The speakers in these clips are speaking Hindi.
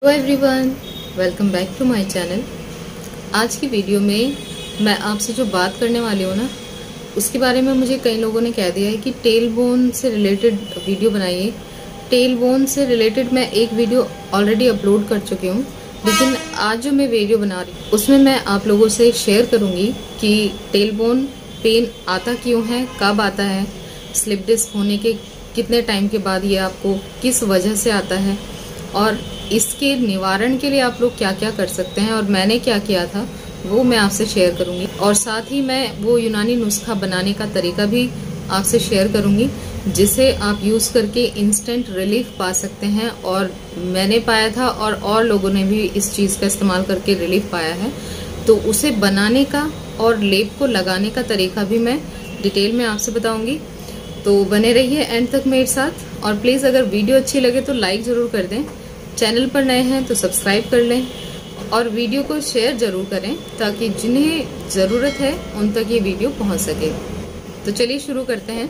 Hello everyone, welcome back to my channel. आज की वीडियो में मैं आपसे जो बात करने वाली हूँ ना, उसके बारे में मुझे कई लोगों ने कह दिया है कि टेल बोन से रिलेटेड वीडियो बनाइए। टेल बोन से रिलेटेड मैं एक वीडियो ऑलरेडी अपलोड कर चुकी हूँ, लेकिन आज जो मैं वीडियो बना रही हूँ उसमें मैं आप लोगों से शेयर करूँगी कि टेल बोन पेन आता क्यों है, कब आता है, स्लिप डिस्क होने के कितने टाइम के बाद ये आपको किस वजह से आता है, और इसके निवारण के लिए आप लोग क्या क्या कर सकते हैं और मैंने क्या किया था वो मैं आपसे शेयर करूंगी। और साथ ही मैं वो यूनानी नुस्खा बनाने का तरीका भी आपसे शेयर करूंगी, जिसे आप यूज करके इंस्टेंट रिलीफ पा सकते हैं। और मैंने पाया था और लोगों ने भी इस चीज का इस्तेमाल करके रिलीफ पाया है। तो उसे बनाने का और लेप को लगाने का तरीका भी मैं डिटेल में आपसे बताऊंगी। तो बने रहिए एंड तक मेरे साथ। और प्लीज अगर वीडियो अच्छी लगे तो लाइक जरूर कर दें, चैनल पर नए हैं तो सब्सक्राइब कर लें और वीडियो को शेयर जरूर करें ताकि जिन्हें ज़रूरत है उन तक ये वीडियो पहुंच सके। तो चलिए शुरू करते हैं।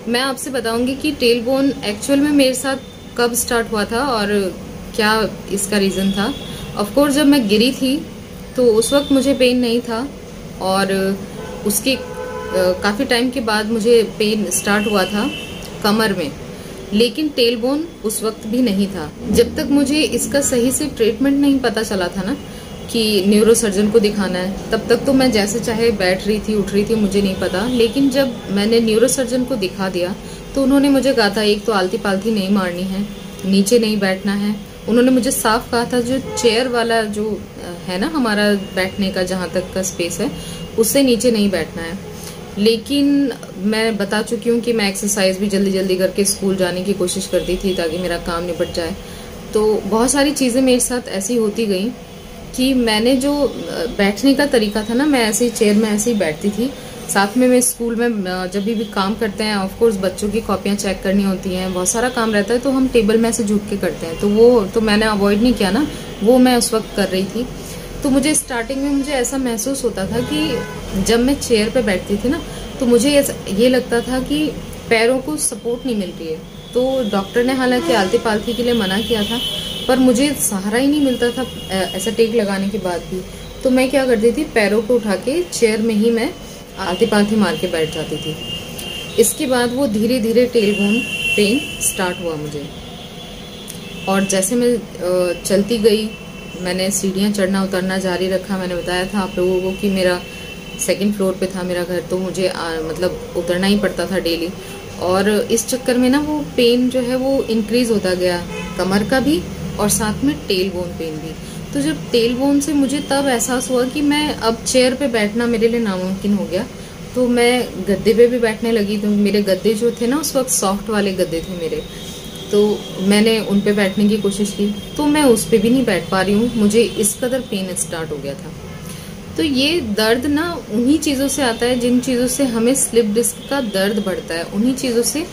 मैं आपसे बताऊंगी कि टेल बोन एक्चुअल में मेरे साथ कब स्टार्ट हुआ था और क्या इसका रीज़न था। ऑफ कोर्स जब मैं गिरी थी तो उस वक्त मुझे पेन नहीं था, और उसके काफ़ी टाइम के बाद मुझे पेन स्टार्ट हुआ था कमर में, लेकिन टेल बोन उस वक्त भी नहीं था। जब तक मुझे इसका सही से ट्रीटमेंट नहीं पता चला था ना कि न्यूरो सर्जन को दिखाना है, तब तक तो मैं जैसे चाहे बैठ रही थी, उठ रही थी, मुझे नहीं पता। लेकिन जब मैंने न्यूरो सर्जन को दिखा दिया तो उन्होंने मुझे कहा था एक तो आलती पालती नहीं मारनी है, नीचे नहीं बैठना है। उन्होंने मुझे साफ कहा था जो चेयर वाला जो है ना हमारा बैठने का जहाँ तक का स्पेस है, उससे नीचे नहीं बैठना है। लेकिन मैं बता चुकी हूँ कि मैं एक्सरसाइज भी जल्दी जल्दी करके स्कूल जाने की कोशिश करती थी ताकि मेरा काम निपट जाए। तो बहुत सारी चीज़ें मेरे साथ ऐसी होती गई कि मैंने जो बैठने का तरीका था ना, मैं ऐसे ही चेयर में ऐसे ही बैठती थी। साथ में मैं स्कूल में जब भी काम करते हैं, ऑफ कोर्स बच्चों की कॉपियाँ चेक करनी होती हैं, बहुत सारा काम रहता है, तो हम टेबल में ऐसे झुक के करते हैं। तो वो तो मैंने अवॉइड नहीं किया ना, वो मैं उस वक्त कर रही थी। तो मुझे स्टार्टिंग में मुझे ऐसा महसूस होता था कि जब मैं चेयर पे बैठती थी ना, तो मुझे ये लगता था कि पैरों को सपोर्ट नहीं मिल रही है। तो डॉक्टर ने हालांकि आलती पालती के लिए मना किया था, पर मुझे सहारा ही नहीं मिलता था ऐसा टेक लगाने के बाद भी। तो मैं क्या करती थी, पैरों को उठा के चेयर में ही मैं आलती पालती मार के बैठ जाती थी। इसके बाद वो धीरे धीरे टेल बोन पेन स्टार्ट हुआ मुझे। और जैसे मैं चलती गई, मैंने सीढ़ियाँ चढ़ना उतरना जारी रखा। मैंने बताया था आप लोगों को कि मेरा सेकंड फ्लोर पे था मेरा घर, तो मुझे मतलब उतरना ही पड़ता था डेली। और इस चक्कर में ना वो पेन जो है वो इंक्रीज होता गया, कमर का भी और साथ में टेल बोन पेन भी। तो जब टेल बोन से मुझे तब एहसास हुआ कि मैं अब चेयर पे बैठना मेरे लिए नामुमकिन हो गया, तो मैं गद्दे पे भी बैठने लगी। तो मेरे गद्दे जो थे ना उस वक्त सॉफ्ट वाले गद्दे थे मेरे, तो मैंने उन पे बैठने की कोशिश की, तो मैं उस पे भी नहीं बैठ पा रही हूँ। मुझे इस कदर पेन स्टार्ट हो गया था। तो ये दर्द ना उन्हीं चीज़ों से आता है जिन चीज़ों से हमें स्लिप डिस्क का दर्द बढ़ता है, उन्हीं चीज़ों से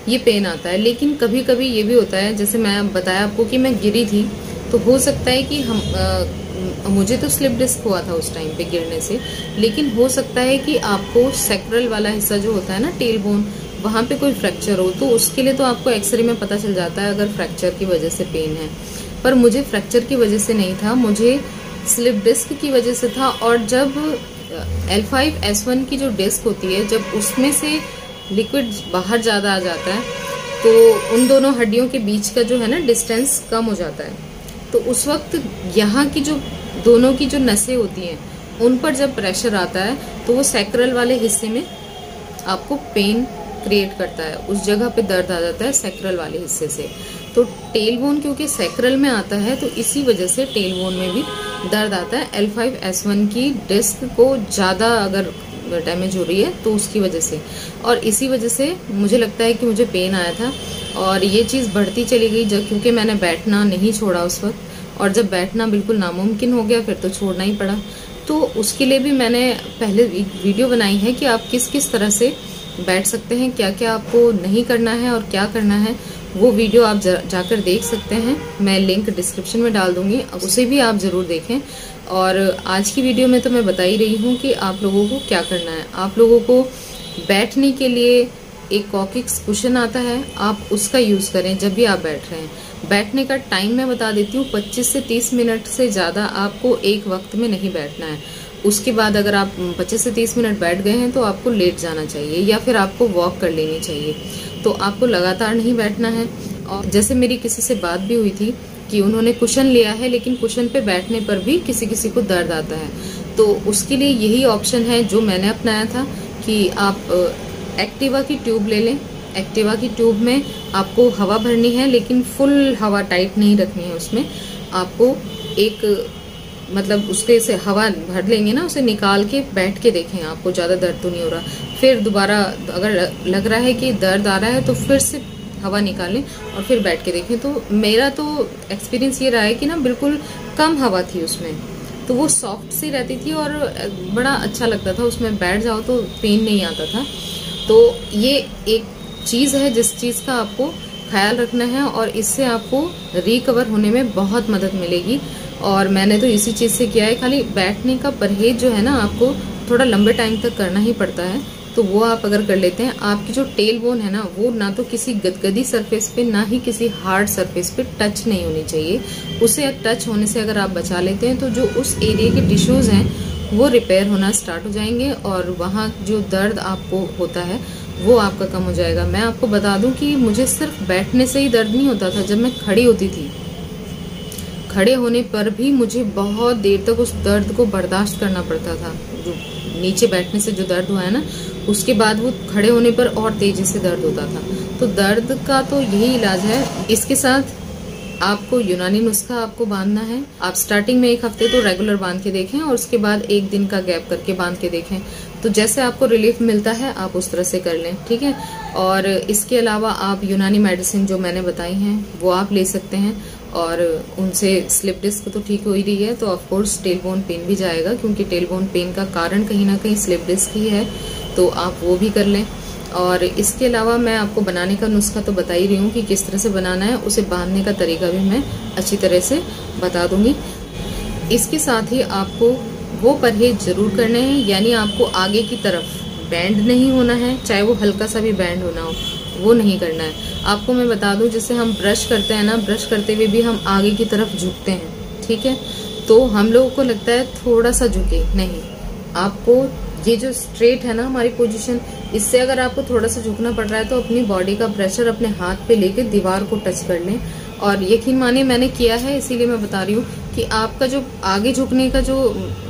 ये पेन आता है। लेकिन कभी कभी ये भी होता है, जैसे मैं बताया आपको कि मैं गिरी थी, तो हो सकता है कि मुझे तो स्लिप डिस्क हुआ था उस टाइम पे गिरने से, लेकिन हो सकता है कि आपको सैक्रल वाला हिस्सा जो होता है ना टेल बोन, वहाँ पे कोई फ्रैक्चर हो। तो उसके लिए तो आपको एक्सरे में पता चल जाता है अगर फ्रैक्चर की वजह से पेन है। पर मुझे फ्रैक्चर की वजह से नहीं था, मुझे स्लिप डिस्क की वजह से था। और जब L5S1 की जो डिस्क होती है, जब उसमें से लिक्विड बाहर ज़्यादा आ जाता है, तो उन दोनों हड्डियों के बीच का जो है ना डिस्टेंस कम हो जाता है। तो उस वक्त यहाँ की जो दोनों की जो नसें होती हैं, उन पर जब प्रेशर आता है तो वो सैक्रल वाले हिस्से में आपको पेन क्रिएट करता है, उस जगह पे दर्द आ जाता है सैक्रल वाले हिस्से से। तो टेल बोन क्योंकि सैक्रल में आता है, तो इसी वजह से टेल बोन में भी दर्द आता है। L5S1 की डिस्क को ज़्यादा अगर डैमेज हो रही है तो उसकी वजह से, और इसी वजह से मुझे लगता है कि मुझे पेन आया था। और ये चीज़ बढ़ती चली गई जब, क्योंकि मैंने बैठना नहीं छोड़ा उस वक्त, और जब बैठना बिल्कुल नामुमकिन हो गया फिर तो छोड़ना ही पड़ा। तो उसके लिए भी मैंने पहले वीडियो बनाई है कि आप किस किस तरह से बैठ सकते हैं, क्या क्या आपको नहीं करना है और क्या करना है। वो वीडियो आप जाकर देख सकते हैं, मैं लिंक डिस्क्रिप्शन में डाल दूंगी, उसे भी आप ज़रूर देखें। और आज की वीडियो में तो मैं बता ही रही हूँ कि आप लोगों को क्या करना है। आप लोगों को बैठने के लिए एक कॉकिक्स कुशन आता है, आप उसका यूज़ करें जब भी आप बैठ रहे हैं। बैठने का टाइम मैं बता देती हूँ, 25 से 30 मिनट से ज़्यादा आपको एक वक्त में नहीं बैठना है। उसके बाद अगर आप 25 से 30 मिनट बैठ गए हैं तो आपको लेट जाना चाहिए या फिर आपको वॉक कर लेनी चाहिए। तो आपको लगातार नहीं बैठना है। और जैसे मेरी किसी से बात भी हुई थी कि उन्होंने कुशन लिया है, लेकिन कुशन पे बैठने पर भी किसी किसी को दर्द आता है, तो उसके लिए यही ऑप्शन है जो मैंने अपनाया था कि आप एक्टिवा की ट्यूब ले लें। एक्टिवा की ट्यूब में आपको हवा भरनी है, लेकिन फुल हवा टाइट नहीं रखनी है। उसमें आपको एक मतलब उसके से हवा भर लेंगे ना, उसे निकाल के बैठ के देखें आपको ज़्यादा दर्द तो नहीं हो रहा। फिर दोबारा अगर लग रहा है कि दर्द आ रहा है तो फिर से हवा निकालें और फिर बैठ के देखें। तो मेरा तो एक्सपीरियंस ये रहा है कि ना बिल्कुल कम हवा थी उसमें, तो वो सॉफ्ट सी रहती थी और बड़ा अच्छा लगता था। उसमें बैठ जाओ तो पेन नहीं आता था। तो ये एक चीज़ है जिस चीज़ का आपको ख्याल रखना है और इससे आपको रिकवर होने में बहुत मदद मिलेगी। और मैंने तो इसी चीज़ से किया है। खाली बैठने का परहेज जो है ना आपको थोड़ा लंबे टाइम तक करना ही पड़ता है, तो वो आप अगर कर लेते हैं, आपकी जो टेल बोन है ना वो ना तो किसी गदगदी सरफेस पे ना ही किसी हार्ड सरफेस पे टच नहीं होनी चाहिए। उसे टच होने से अगर आप बचा लेते हैं तो जो उस एरिया के टिश्यूज हैं वो रिपेयर होना स्टार्ट हो जाएंगे और वहाँ जो दर्द आपको होता है वो आपका कम हो जाएगा। मैं आपको बता दूं कि मुझे सिर्फ बैठने से ही दर्द नहीं होता था। जब मैं खड़ी होती थी, खड़े होने पर भी मुझे बहुत देर तक उस दर्द को बर्दाश्त करना पड़ता था। जो नीचे बैठने से जो दर्द हुआ है ना, उसके बाद वो खड़े होने पर और तेजी से दर्द होता था। तो दर्द का तो यही इलाज है। इसके साथ आपको यूनानी नुस्खा आपको बांधना है। आप स्टार्टिंग में 1 हफ्ते तो रेगुलर बांध के देखें और उसके बाद 1 दिन का गैप करके बांध के देखें। तो जैसे आपको रिलीफ मिलता है आप उस तरह से कर लें, ठीक है। और इसके अलावा आप यूनानी मेडिसिन जो मैंने बताई हैं वो आप ले सकते हैं और उनसे स्लिप डिस्क तो ठीक हो ही रही है, तो of course tail bone pen भी जाएगा, क्योंकि टेल बोन पेन का कारण कहीं ना कहीं स्लिप डिस्क ही है। तो आप वो भी कर लें। और इसके अलावा मैं आपको बनाने का नुस्खा तो बता ही रही हूँ कि किस तरह से बनाना है, उसे बांधने का तरीका भी मैं अच्छी तरह से बता दूंगी। इसके साथ ही आपको वो परहेज जरूर करने हैं, यानी आपको आगे की तरफ बैंड नहीं होना है, चाहे वो हल्का सा भी बैंड होना हो, वो नहीं करना है। आपको मैं बता दूं, जैसे हम ब्रश करते हैं ना, ब्रश करते हुए भी हम आगे की तरफ झुकते हैं, ठीक है। तो हम लोगों को लगता है थोड़ा सा झुके, नहीं, आपको ये जो स्ट्रेट है ना हमारी पोजीशन, इससे अगर आपको थोड़ा सा झुकना पड़ रहा है तो अपनी बॉडी का प्रेशर अपने हाथ पे लेके दीवार को टच कर लें। और यकीन मानिए मैंने किया है, इसीलिए मैं बता रही हूँ कि आपका जो आगे झुकने का जो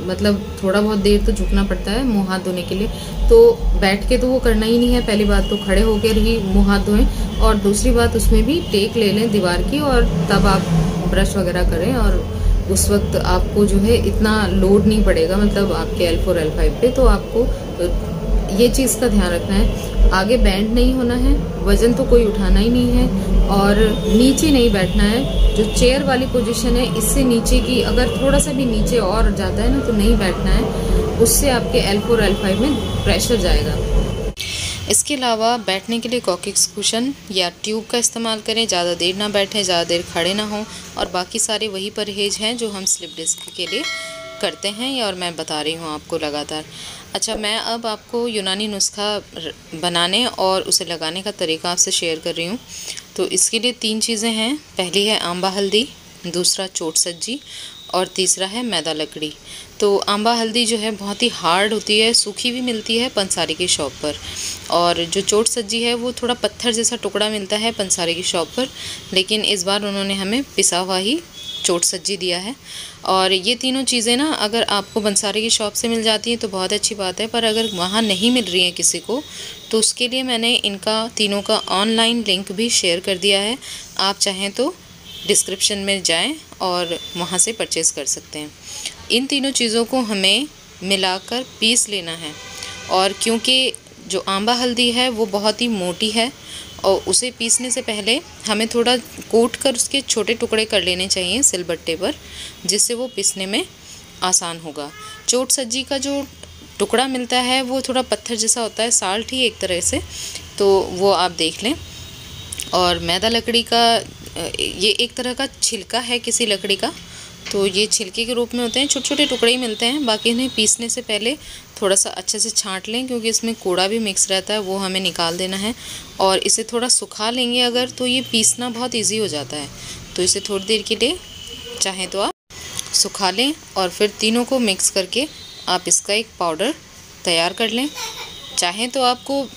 मतलब थोड़ा बहुत देर तो झुकना पड़ता है मुंह हाथ धोने के लिए, तो बैठ के तो वो करना ही नहीं है। पहली बात तो खड़े होकर ही मुंह हाथ धोएं, और दूसरी बात उसमें भी टेक ले लें दीवार की, और तब आप ब्रश वगैरह करें। और उस वक्त आपको जो है इतना लोड नहीं पड़ेगा, मतलब आपके L4 L5 पे। तो आपको ये चीज़ का ध्यान रखना है, आगे बैंड नहीं होना है, वजन तो कोई उठाना ही नहीं है, और नीचे नहीं बैठना है। जो चेयर वाली पोजीशन है इससे नीचे की अगर थोड़ा सा भी नीचे और जाता है ना तो नहीं बैठना है, उससे आपके L4 L5 में प्रेशर जाएगा। इसके अलावा बैठने के लिए कॉकिक्स कुशन या ट्यूब का इस्तेमाल करें, ज़्यादा देर ना बैठें, ज़्यादा देर खड़े ना हों, और बाकी सारे वही परहेज हैं जो हम स्लिप डिस्क के लिए करते हैं और मैं बता रही हूँ आपको लगातार। अच्छा, मैं अब आपको यूनानी नुस्खा बनाने और उसे लगाने का तरीका आपसे शेयर कर रही हूँ। तो इसके लिए 3 चीज़ें हैं। पहली है आंबा हल्दी, दूसरा चोट सज्जी, और तीसरा है मैदा लकड़ी। तो आंबा हल्दी जो है बहुत ही हार्ड होती है, सूखी भी मिलती है पंसारी की शॉप पर, और जो चोट सज्जी है वो थोड़ा पत्थर जैसा टुकड़ा मिलता है पंसारी की शॉप पर, लेकिन इस बार उन्होंने हमें पिसा हुआ ही चोट सज्जी दिया है। और ये तीनों चीज़ें ना अगर आपको पंसारी की शॉप से मिल जाती हैं तो बहुत अच्छी बात है, पर अगर वहाँ नहीं मिल रही हैं किसी को तो उसके लिए मैंने इनका तीनों का ऑनलाइन लिंक भी शेयर कर दिया है। आप चाहें तो डिस्क्रिप्शन में जाएं और वहाँ से परचेज़ कर सकते हैं। इन तीनों चीज़ों को हमें मिलाकर पीस लेना है, और क्योंकि जो आंबा हल्दी है वो बहुत ही मोटी है और उसे पीसने से पहले हमें थोड़ा कूट कर उसके छोटे टुकड़े कर लेने चाहिए सिलबट्टे पर, जिससे वो पीसने में आसान होगा। चोट सज्जी का जो टुकड़ा मिलता है वो थोड़ा पत्थर जैसा होता है, साल्ट ही एक तरह से, तो वो आप देख लें। और मैदा लकड़ी का ये एक तरह का छिलका है किसी लकड़ी का, तो ये छिलके के रूप में होते हैं, छोटे छोटे टुकड़े ही मिलते हैं। बाकी इन्हें पीसने से पहले थोड़ा सा अच्छे से छांट लें, क्योंकि इसमें कूड़ा भी मिक्स रहता है, वो हमें निकाल देना है। और इसे थोड़ा सुखा लेंगे अगर, तो ये पीसना बहुत इजी हो जाता है। तो इसे थोड़ी देर के लिए चाहें तो आप सुखा लें और फिर तीनों को मिक्स करके आप इसका एक पाउडर तैयार कर लें। चाहें तो आपको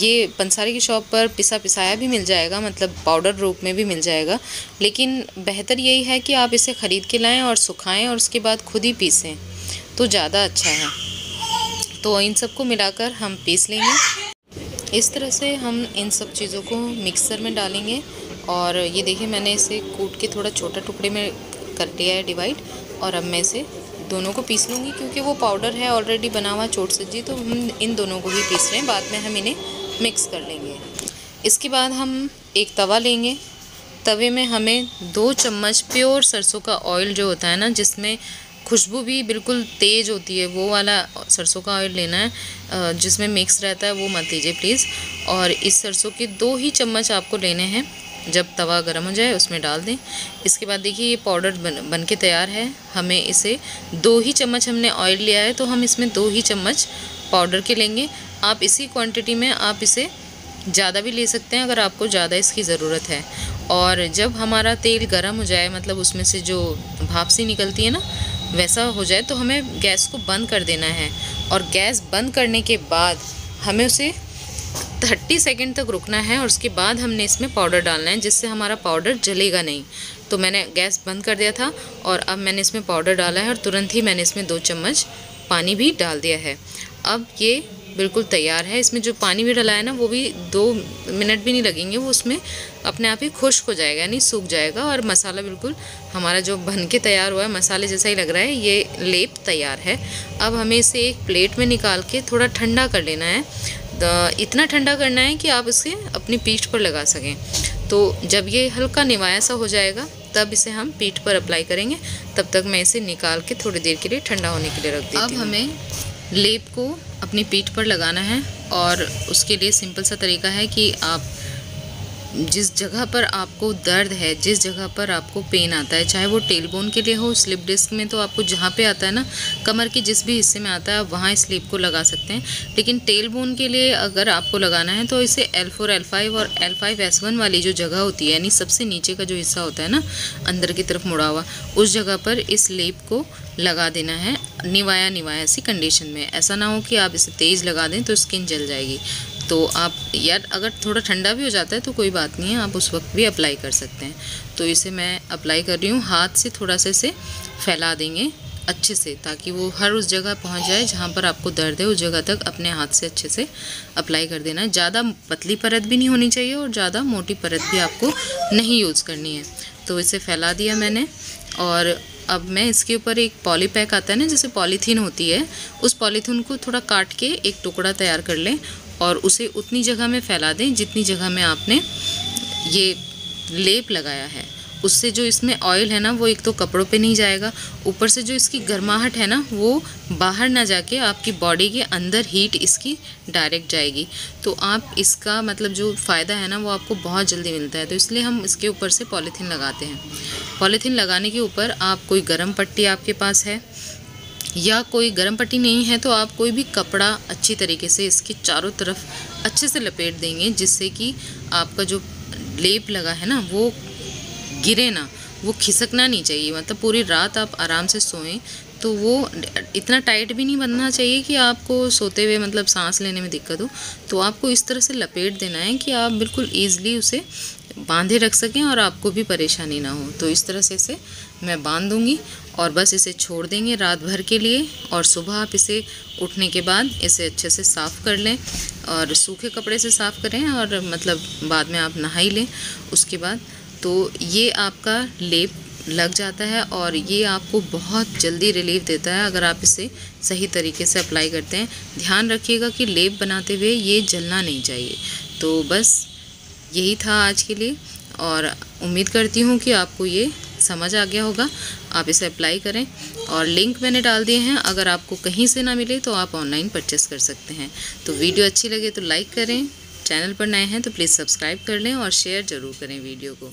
ये पंसारी की शॉप पर पिसाया भी मिल जाएगा, मतलब पाउडर रूप में भी मिल जाएगा, लेकिन बेहतर यही है कि आप इसे ख़रीद के लाएं और सुखाएं और उसके बाद खुद ही पीसें तो ज़्यादा अच्छा है। तो इन सबको मिलाकर हम पीस लेंगे। इस तरह से हम इन सब चीज़ों को मिक्सर में डालेंगे और ये देखिए मैंने इसे कूट के थोड़ा छोटा टुकड़े में कर लिया है डिवाइड, और अब मैं इसे दोनों को पीस लूँगी क्योंकि वो पाउडर है ऑलरेडी बना हुआ चोट सज्जी, तो हम इन दोनों को ही पीस रहे हैं, बाद में हम इन्हें मिक्स कर लेंगे। इसके बाद हम एक तवा लेंगे। तवे में हमें 2 चम्मच प्योर सरसों का ऑयल जो होता है ना, जिसमें खुशबू भी बिल्कुल तेज़ होती है, वो वाला सरसों का ऑयल लेना है। जिसमें मिक्स रहता है वो मत लीजिए प्लीज़। और इस सरसों के 2 ही चम्मच आपको लेने हैं। जब तवा गर्म हो जाए उसमें डाल दें। इसके बाद देखिए ये पाउडर बन के तैयार है। हमें इसे 2 ही चम्मच हमने ऑयल लिया है, तो हम इसमें 2 ही चम्मच पाउडर के लेंगे। आप इसी क्वांटिटी में आप इसे ज़्यादा भी ले सकते हैं अगर आपको ज़्यादा इसकी ज़रूरत है। और जब हमारा तेल गर्म हो जाए, मतलब उसमें से जो भाप सी निकलती है ना, वैसा हो जाए तो हमें गैस को बंद कर देना है। और गैस बंद करने के बाद हमें उसे 30 सेकंड तक रुकना है और उसके बाद हमने इसमें पाउडर डालना है, जिससे हमारा पाउडर जलेगा नहीं। तो मैंने गैस बंद कर दिया था और अब मैंने इसमें पाउडर डाला है और तुरंत ही मैंने इसमें 2 चम्मच पानी भी डाल दिया है। अब ये बिल्कुल तैयार है। इसमें जो पानी भी डाला है ना, वो भी 2 मिनट भी नहीं लगेंगे, वो उसमें अपने आप ही खुश्क हो जाएगा, यानी सूख जाएगा और मसाला बिल्कुल हमारा जो बन के तैयार हुआ है मसाले जैसा ही लग रहा है। ये लेप तैयार है। अब हमें इसे एक प्लेट में निकाल के थोड़ा ठंडा कर लेना है। इतना ठंडा करना है कि आप इसे अपनी पीठ पर लगा सकें। तो जब ये हल्का निवाया सा हो जाएगा तब इसे हम पीठ पर अप्लाई करेंगे। तब तक मैं इसे निकाल के थोड़ी देर के लिए ठंडा होने के लिए रख देती हूँ। अब हमें लेप को अपनी पीठ पर लगाना है और उसके लिए सिंपल सा तरीका है कि आप जिस जगह पर आपको दर्द है, जिस जगह पर आपको पेन आता है, चाहे वो टेल बोन के लिए हो, स्लिप डिस्क में तो आपको जहाँ पे आता है ना, कमर के जिस भी हिस्से में आता है, आप वहाँ इस स्लिप को लगा सकते हैं। लेकिन टेल बोन के लिए अगर आपको लगाना है तो इसे L4, L5 और L5S1 वाली जो जगह होती है, यानी सबसे नीचे का जो हिस्सा होता है ना, अंदर की तरफ मुड़ा हुआ, उस जगह पर इस लेप को लगा देना है निवाया सी कंडीशन में। ऐसा ना हो कि आप इसे तेज़ लगा दें तो स्किन जल जाएगी। तो आप यार अगर थोड़ा ठंडा भी हो जाता है तो कोई बात नहीं है, आप उस वक्त भी अप्लाई कर सकते हैं। तो इसे मैं अप्लाई कर रही हूँ। हाथ से थोड़ा सा इसे फैला देंगे अच्छे से, ताकि वो हर उस जगह पहुँच जाए जहाँ पर आपको दर्द है, उस जगह तक अपने हाथ से अच्छे से अप्लाई कर देना है। ज़्यादा पतली परत भी नहीं होनी चाहिए और ज़्यादा मोटी परत भी आपको नहीं यूज़ करनी है। तो इसे फैला दिया मैंने और अब मैं इसके ऊपर एक पॉली पैक आता है ना, जैसे पॉलीथीन होती है, उस पॉलीथीन को थोड़ा काट के एक टुकड़ा तैयार कर लें और उसे उतनी जगह में फैला दें जितनी जगह में आपने ये लेप लगाया है। उससे जो इसमें ऑयल है ना, वो एक तो कपड़ों पे नहीं जाएगा, ऊपर से जो इसकी गर्माहट है ना, वो बाहर ना जाके आपकी बॉडी के अंदर हीट इसकी डायरेक्ट जाएगी। तो आप इसका मतलब जो फ़ायदा है ना, वो आपको बहुत जल्दी मिलता है। तो इसलिए हम इसके ऊपर से पॉलीथीन लगाते हैं। पॉलीथीन लगाने के ऊपर आप कोई गर्म पट्टी आपके पास है, या कोई गर्म पट्टी नहीं है तो आप कोई भी कपड़ा अच्छी तरीके से इसके चारों तरफ अच्छे से लपेट देंगे, जिससे कि आपका जो लेप लगा है ना, वो गिरे ना, वो खिसकना नहीं चाहिए। मतलब पूरी रात आप आराम से सोएं तो वो इतना टाइट भी नहीं बनना चाहिए कि आपको सोते हुए मतलब सांस लेने में दिक्कत हो। तो आपको इस तरह से लपेट देना है कि आप बिल्कुल ईज़िली उसे बांधे रख सकें और आपको भी परेशानी ना हो। तो इस तरह से इसे मैं बांध दूँगी और बस इसे छोड़ देंगे रात भर के लिए। और सुबह आप इसे उठने के बाद इसे अच्छे से साफ़ कर लें और सूखे कपड़े से साफ़ करें और मतलब बाद में आप नहा ही लें उसके बाद। तो ये आपका लेप लग जाता है और ये आपको बहुत जल्दी रिलीफ देता है अगर आप इसे सही तरीके से अप्लाई करते हैं। ध्यान रखिएगा कि लेप बनाते हुए ये जलना नहीं चाहिए। तो बस यही था आज के लिए और उम्मीद करती हूँ कि आपको ये समझ आ गया होगा। आप इसे अप्लाई करें और लिंक मैंने डाल दिए हैं, अगर आपको कहीं से ना मिले तो आप ऑनलाइन परचेस कर सकते हैं। तो वीडियो अच्छी लगे तो लाइक करें, चैनल पर नए हैं तो प्लीज़ सब्सक्राइब कर लें और शेयर ज़रूर करें वीडियो को।